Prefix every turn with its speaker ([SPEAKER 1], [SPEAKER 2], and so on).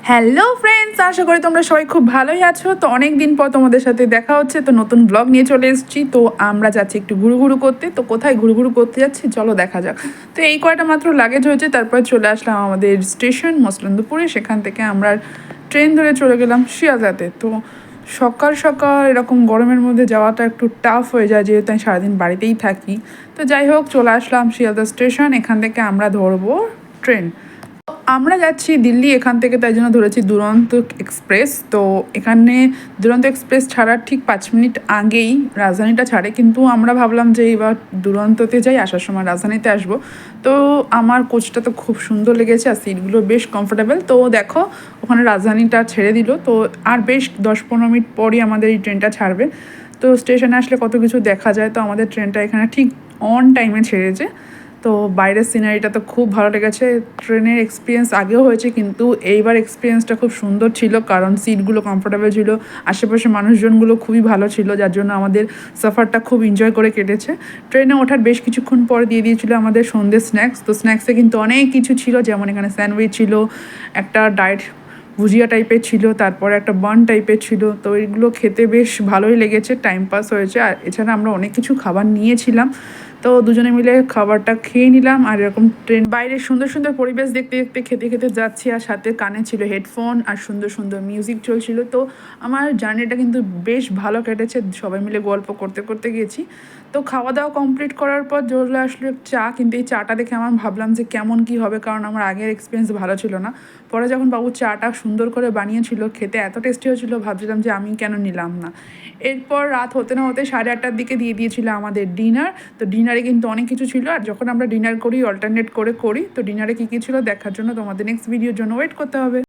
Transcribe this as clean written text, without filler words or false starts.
[SPEAKER 1] Hello friends, আশা করি তোমরা সবাই খুব ভালোই আছো। তো অনেক দিন পর তোমাদের সাথে দেখা হচ্ছে, তো নতুন ব্লগ নিয়ে চলে এসেছি। তো আমরা যাচ্ছি একটু ঘুরু করতে। তো কোথায় ঘুরু করতে যাচ্ছি চলো দেখা যাক। তো এই কয়টা মাত্র লাগেজ হয়েছে, তারপর চলে আসলাম আমাদের স্টেশন মসলন্দপুরে। সেখান থেকে আমরা ট্রেন ধরে চলে গেলাম শিয়ালদাতে। তো সকাল সকাল এরকম গরমের মধ্যে যাওয়াটা একটু টাফ হয়ে যায়, যেহেতু আমি সারাদিন বাড়িতেই থাকি। তো যাই হোক, চলে আসলাম শিয়ালদা স্টেশন। এখান থেকে আমরা ধরবো ট্রেন। আমরা যাচ্ছি দিল্লি এখান থেকে, তাই জন্য ধরেছি দুরন্ত এক্সপ্রেস। তো এখানে দুরন্ত এক্সপ্রেস ছাড়ার ঠিক 5 মিনিট আগেই রাজধানীটা ছাড়ে, কিন্তু আমরা ভাবলাম যে এবার দুরন্ততে যাই, আসার সময় রাজধানীতে আসবো। তো আমার কোচটা তো খুব সুন্দর লেগেছে, আর সিটগুলো বেশ কমফোর্টেবল। তো দেখো, ওখানে রাজধানীটা ছেড়ে দিল। তো আর বেশ 10-15 মিনিট পরই আমাদের এই ট্রেনটা ছাড়বে। তো স্টেশনে আসলে কত কিছু দেখা যায়। তো আমাদের ট্রেনটা এখানে ঠিক অন টাইমে ছেড়েছে। তো বাইরের সিনারিটা তো খুব ভালো লেগেছে। ট্রেনের এক্সপিরিয়েন্স আগেও হয়েছে, কিন্তু এইবার এক্সপিরিয়েন্সটা খুব সুন্দর ছিল, কারণ সিটগুলো কমফোর্টেবল ছিল, আশেপাশে মানুষজনগুলো খুবই ভালো ছিল, যার জন্য আমাদের সফরটা খুব এনজয় করে কেটেছে। ট্রেনে ওঠার বেশ কিছুক্ষণ পর দিয়ে দিয়েছিল আমাদের সন্ধ্যে স্ন্যাক্স। তো স্ন্যাক্সে কিন্তু অনেক কিছু ছিল, যেমন এখানে স্যান্ডউইচ ছিল, একটা ডায়েট ভুজিয়া টাইপের ছিল, তারপরে একটা বান টাইপের ছিল। তো এইগুলো খেতে বেশ ভালোই লেগেছে, টাইম পাস হয়েছে। আর এছাড়া আমরা অনেক কিছু খাবার নিয়েছিলাম। তো দুজনে মিলে খাবারটা খেয়ে নিলাম, আর এরকম ট্রেন বাইরে সুন্দর সুন্দর পরিবেশ দেখতে দেখতে খেতে খেতে যাচ্ছি, আর সাথে কানে ছিল হেডফোন আর সুন্দর সুন্দর মিউজিক চলছিল। তো আমার জার্নিটা কিন্তু বেশ ভালো কেটেছে, সবাই মিলে গল্প করতে করতে গেছি। তো খাওয়া দাওয়া কমপ্লিট করার পর চলে আসলো চা, কিন্তু এই চাটা দেখে আমার ভাবলাম যে কেমন কি হবে, কারণ আমার আগের এক্সপিরিয়েন্স ভালো ছিল না। পরে যখন বাবু চাটা সুন্দর করে বানিয়েছিল, খেতে এত টেস্টি হয়েছিল, ভাবছিলাম যে আমি কেন নিলাম না। এরপর রাত হতে না হতে 8:30টার দিকে দিয়ে দিয়েছিল আমাদের ডিনার। তো ডিনারে কিন্তু অনেক কিছু ছিল, আর যখন আমরা ডিনার করি অল্টারনেট করে করি। তো ডিনারে কী কী ছিল দেখার জন্য তোমাদের নেক্সট ভিডিওর জন্য ওয়েট করতে হবে।